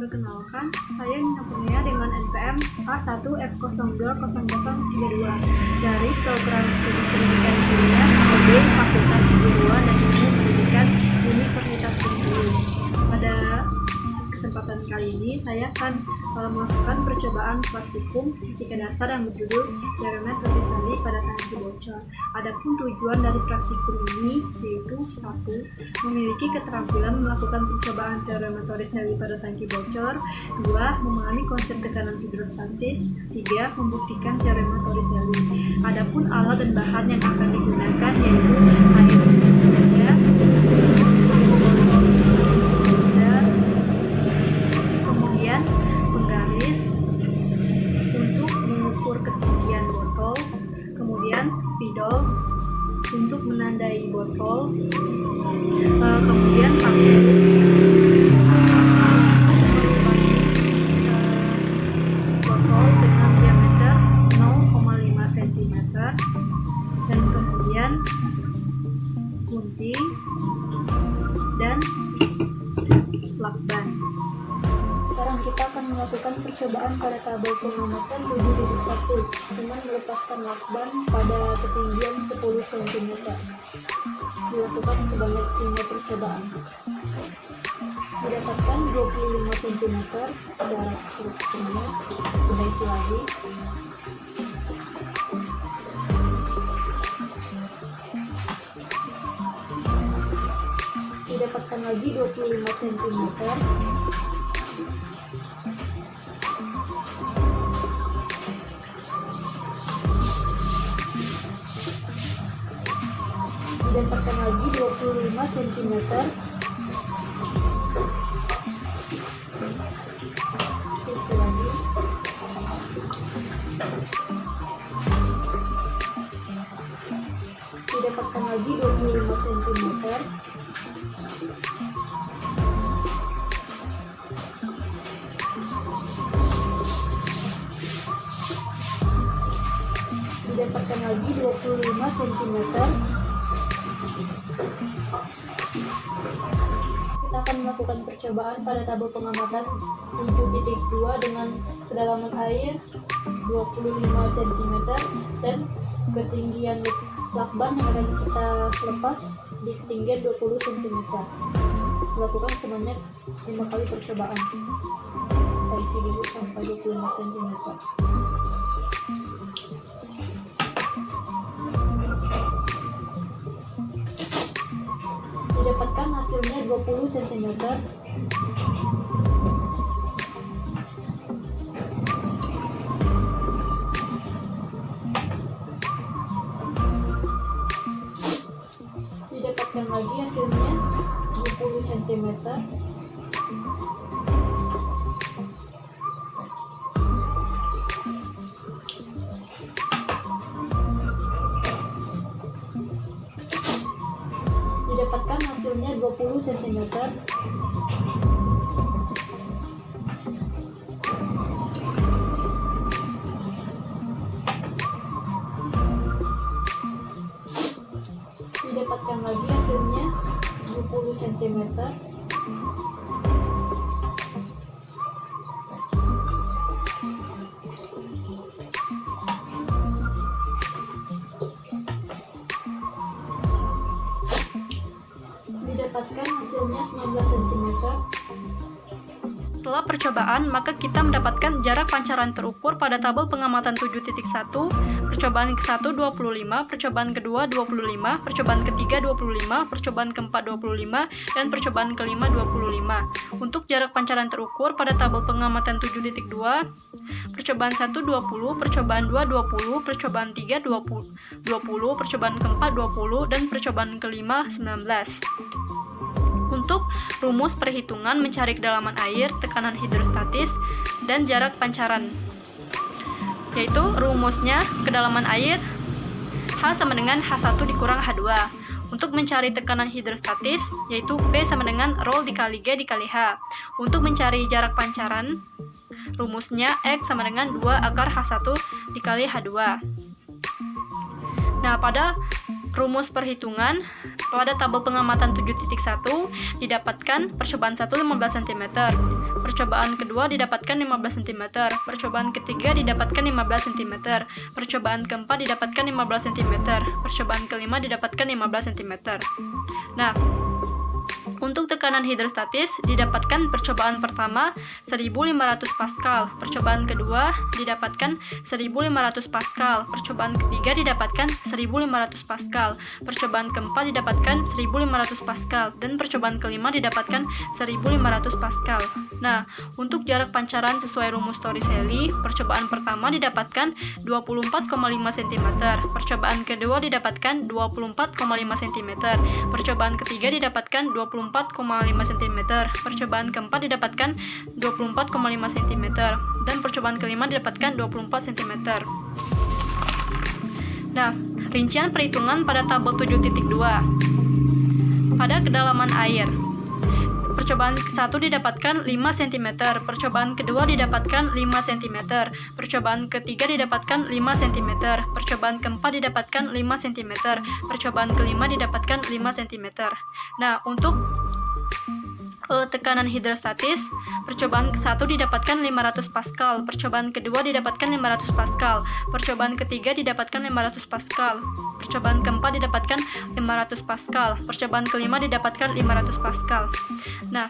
Perkenalkan, saya Nina Kurnia dengan NPM A1F020032 dari Program Studi Pendidikan Kimia PB Fakultas Keguruan dan Ilmu Pendidikan Universitas Bengkulu. Pada kesempatan kali ini saya akan melakukan percobaan praktikum fisika dasar yang berjudul Teorema Torricelli pada tangki bocor. Adapun tujuan dari praktikum ini yaitu 1. Memiliki keterampilan melakukan percobaan teorema Torricelli pada tangki bocor. 2. Memahami konsep tekanan hidrostatis. 3. Membuktikan teorema Torricelli. Adapun alat dan bahan yang akan digunakan yaitu air, kemudian penggaris untuk mengukur ketinggian botol, kemudian spidol untuk menandai botol, kemudian paku botol dengan diameter 0,5 cm, dan kemudian gunting dan lakban. Sekarang kita akan melakukan percobaan pada tabel pengamatan 7.1 dengan melepaskan lakban pada ketinggian 10 cm. Dilakukan sebanyak 5 percobaan. Didapatkan 25 cm jarak strukturnya. Sudah isi lagi. Didapatkan lagi 25 cm. Didapatkan lagi 25 cm. Isi lagi. Didapatkan lagi 25 cm. Didapatkan lagi 25 cm. Kita akan melakukan percobaan pada tabel pengamatan 7.2 dengan kedalaman air 25 cm dan ketinggian lakban yang akan kita lepas di ketinggian 20 cm. Lakukan sebanyak 5 kali percobaan. Kita isi dulu sampai 25 cm. Didapatkan hasilnya 20 cm. Didapatkan lagi hasilnya 20 cm. Didapatkan hasilnya 20 cm. Didapatkan lagi hasilnya 20 cm. Didapatkan hasilnya 19 cm. Setelah percobaan, maka kita mendapatkan jarak pancaran terukur pada tabel pengamatan 7.1, percobaan ke-1 25, percobaan kedua 25, percobaan ketiga 25, percobaan keempat 25, dan percobaan kelima 25. Untuk jarak pancaran terukur pada tabel pengamatan 7.2, percobaan 1 20, percobaan 2 20, percobaan 3 20, percobaan keempat 20, dan percobaan kelima 19. Untuk rumus perhitungan mencari kedalaman air, tekanan hidrostatis, dan jarak pancaran, yaitu rumusnya kedalaman air H sama dengan H1 dikurang H2. Untuk mencari tekanan hidrostatis, yaitu P sama dengan rho dikali G dikali H. Untuk mencari jarak pancaran, rumusnya X sama dengan 2 akar H1 dikali H2. Nah, pada rumus perhitungan pada tabel pengamatan 7.1 didapatkan percobaan 1 15 cm, percobaan kedua didapatkan 15 cm, percobaan ketiga didapatkan 15 cm, percobaan keempat didapatkan 15 cm, percobaan kelima didapatkan 15 cm. Nah, untuk tekanan hidrostatis didapatkan percobaan pertama 1500 Pascal, percobaan kedua didapatkan 1500 Pascal, percobaan ketiga didapatkan 1500 Pascal, percobaan keempat didapatkan 1500 Pascal, dan percobaan kelima didapatkan 1500 Pascal. Nah, untuk jarak pancaran sesuai rumus Torricelli, percobaan pertama didapatkan 24,5 cm, percobaan kedua didapatkan 24,5 cm, percobaan ketiga didapatkan 24,5 cm, percobaan keempat didapatkan 24,5 cm, dan percobaan kelima didapatkan 24 cm. Nah, rincian perhitungan pada tabel 7.2. Pada kedalaman air, percobaan ke-1 didapatkan 5 cm, percobaan kedua didapatkan 5 cm, percobaan ketiga didapatkan 5 cm, percobaan keempat didapatkan 5 cm, percobaan kelima didapatkan 5 cm. Nah, untuk tekanan hidrostatis, percobaan ke-1 didapatkan 500 Pascal, percobaan kedua didapatkan 500 Pascal, percobaan ketiga didapatkan 500 Pascal, percobaan keempat didapatkan 500 Pascal, percobaan kelima didapatkan 500 Pascal. Nah,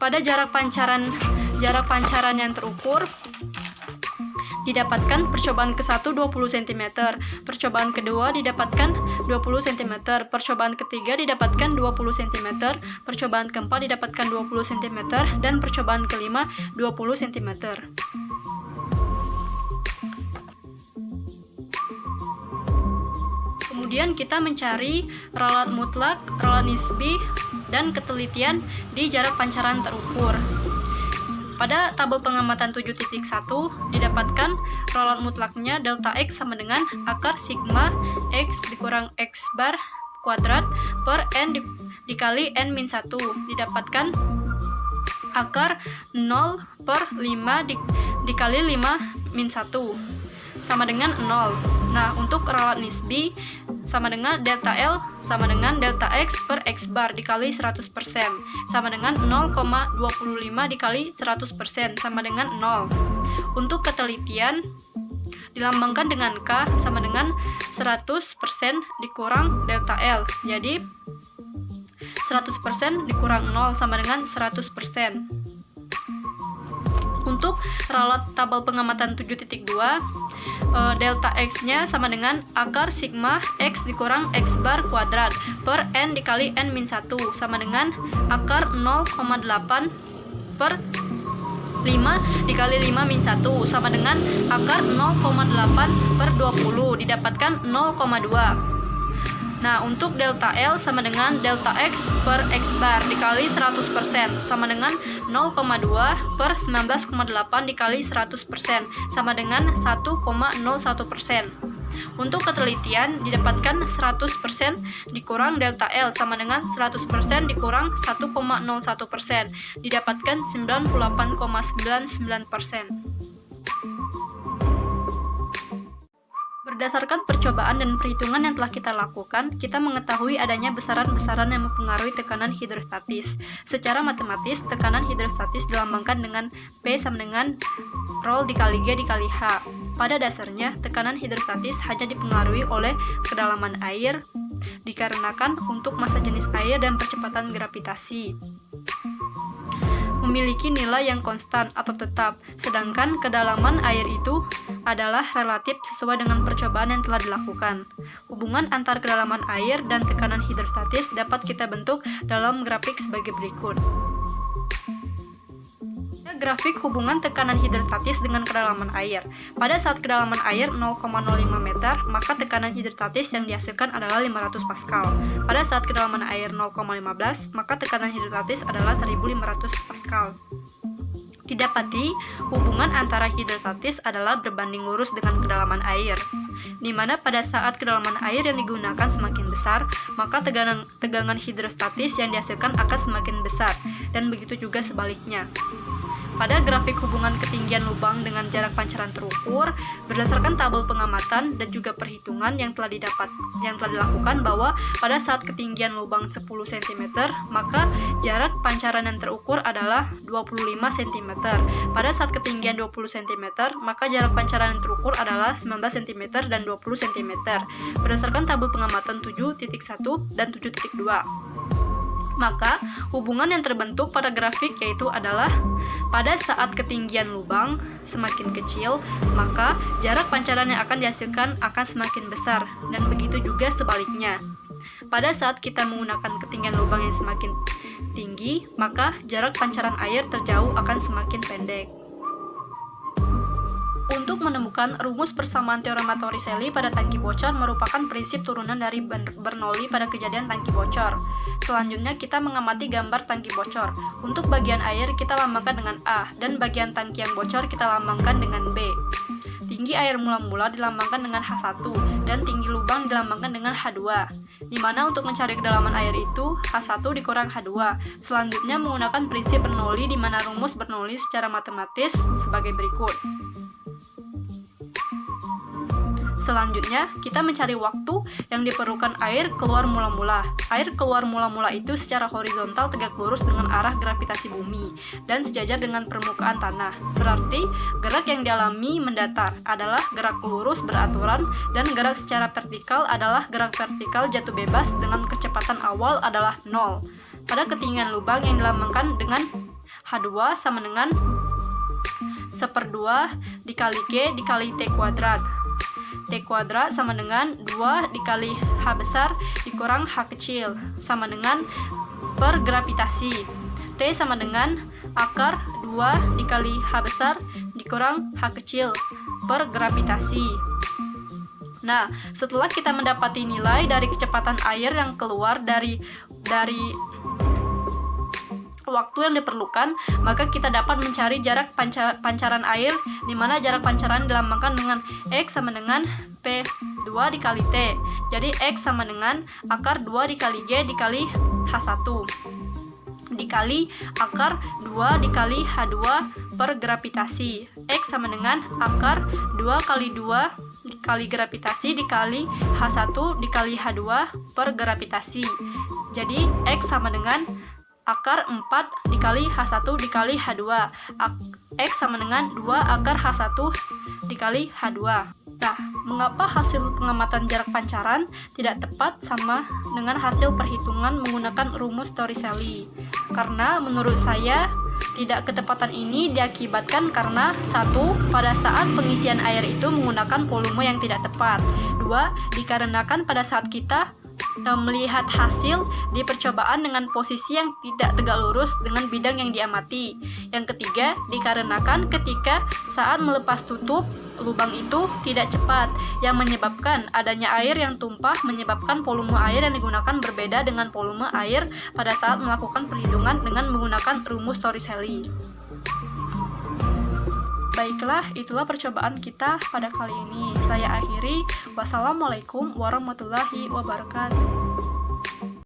pada jarak pancaran yang terukur didapatkan percobaan ke-1 20 cm, percobaan kedua didapatkan 20 cm, percobaan ketiga didapatkan 20 cm, percobaan keempat didapatkan 20 cm, dan percobaan kelima 20 cm. Kemudian kita mencari ralat mutlak, ralat nisbi, dan ketelitian di jarak pancaran terukur. Pada tabel pengamatan 7.1 didapatkan ralat mutlaknya delta X sama dengan akar sigma X dikurang X bar kuadrat per N dikali N-1. Didapatkan akar 0 per 5 dikali 5-1 sama dengan 0. Nah, untuk ralat nisbi sama dengan delta L sama dengan delta X per X bar dikali 100% sama dengan 0,25 dikali 100% sama dengan 0. Untuk ketelitian dilambangkan dengan K sama dengan 100% dikurang delta L. Jadi 100% dikurang 0 sama dengan 100%. Untuk ralat tabel pengamatan 7.2, delta X-nya sama dengan akar sigma X dikurang X bar kuadrat per N dikali N-1 sama dengan akar 0,8 per 5 dikali 5-1 sama dengan akar 0,8 per 20 didapatkan 0,2. Nah, untuk delta L sama dengan delta X per X bar dikali 100% sama dengan 0,2 per 19,8 dikali 100% sama dengan 1,01%. Untuk ketelitian didapatkan 100% dikurang delta L sama dengan 100% dikurang 1,01% didapatkan 98,99%. Berdasarkan percobaan dan perhitungan yang telah kita lakukan, kita mengetahui adanya besaran-besaran yang mempengaruhi tekanan hidrostatis. Secara matematis, tekanan hidrostatis dilambangkan dengan P sama dengan ρ dikali G dikali H. Pada dasarnya, tekanan hidrostatis hanya dipengaruhi oleh kedalaman air, dikarenakan untuk massa jenis air dan percepatan gravitasi memiliki nilai yang konstan atau tetap, sedangkan kedalaman air itu adalah relatif sesuai dengan percobaan yang telah dilakukan. Hubungan antar kedalaman air dan tekanan hidrostatis dapat kita bentuk dalam grafik sebagai berikut. Grafik hubungan tekanan hidrostatis dengan kedalaman air. Pada saat kedalaman air 0,05 meter, maka tekanan hidrostatis yang dihasilkan adalah 500 Pascal. Pada saat kedalaman air 0,15, maka tekanan hidrostatis adalah 1500 Pascal. Didapati, hubungan antara hidrostatis adalah berbanding lurus dengan kedalaman air, di mana pada saat kedalaman air yang digunakan semakin besar, maka tegangan hidrostatis yang dihasilkan akan semakin besar, dan begitu juga sebaliknya. pada grafik hubungan ketinggian lubang dengan jarak pancaran terukur berdasarkan tabel pengamatan dan juga perhitungan yang telah dilakukan bahwa pada saat ketinggian lubang 10 cm maka jarak pancaran yang terukur adalah 25 cm. Pada saat ketinggian 20 cm maka jarak pancaran yang terukur adalah 19 cm dan 20 cm berdasarkan tabel pengamatan 7.1 dan 7.2. Maka hubungan yang terbentuk pada grafik yaitu adalah pada saat ketinggian lubang semakin kecil, maka jarak pancaran yang akan dihasilkan akan semakin besar, dan begitu juga sebaliknya. Pada saat kita menggunakan ketinggian lubang yang semakin tinggi, maka jarak pancaran air terjauh akan semakin pendek. Untuk menemukan rumus persamaan teorema Torricelli pada tangki bocor merupakan prinsip turunan dari Bernoulli pada kejadian tangki bocor. Selanjutnya kita mengamati gambar tangki bocor. Untuk bagian air kita lambangkan dengan A dan bagian tangki yang bocor kita lambangkan dengan B. Tinggi air mula-mula dilambangkan dengan H1 dan tinggi lubang dilambangkan dengan H2. Di mana untuk mencari kedalaman air itu H1 dikurang H2. Selanjutnya menggunakan prinsip Bernoulli di mana rumus Bernoulli secara matematis sebagai berikut. Selanjutnya, kita mencari waktu yang diperlukan air keluar mula-mula. Air keluar mula-mula itu secara horizontal tegak lurus dengan arah gravitasi bumi dan sejajar dengan permukaan tanah. Berarti, gerak yang dialami mendatar adalah gerak lurus beraturan dan gerak secara vertikal adalah gerak vertikal jatuh bebas dengan kecepatan awal adalah 0. Pada ketinggian lubang yang dilambangkan dengan H2 sama dengan 1/2 dikali G dikali T kuadrat. T kuadrat sama dengan 2 dikali H besar dikurang H kecil sama dengan per gravitasi. T sama dengan akar 2 dikali H besar dikurang H kecil per gravitasi. Nah, setelah kita mendapati nilai dari kecepatan air yang keluar dari waktu yang diperlukan, maka kita dapat mencari jarak pancaran air di mana jarak pancaran dilambangkan dengan X sama dengan P2 dikali T. Jadi X sama dengan akar 2 dikali G dikali H1 dikali akar 2 dikali H2 per gravitasi. X sama dengan akar 2 kali 2 dikali gravitasi dikali H1 dikali H2 per gravitasi. Jadi X sama dengan akar 4 dikali H1 dikali H2. X sama dengan 2 akar H1 dikali H2. Nah, mengapa hasil pengamatan jarak pancaran tidak tepat sama dengan hasil perhitungan menggunakan rumus Torricelli? Karena menurut saya, tidak ketepatan ini diakibatkan karena 1. Pada saat pengisian air itu menggunakan volume yang tidak tepat. 2. Dikarenakan pada saat kita melihat hasil di percobaan dengan posisi yang tidak tegak lurus dengan bidang yang diamati. Yang ketiga, dikarenakan ketika saat melepas tutup lubang itu tidak cepat, yang menyebabkan adanya air yang tumpah menyebabkan volume air yang digunakan berbeda dengan volume air pada saat melakukan perhitungan dengan menggunakan rumus Torricelli. Baiklah, itulah percobaan kita pada kali ini. Saya akhiri. Wassalamualaikum warahmatullahi wabarakatuh.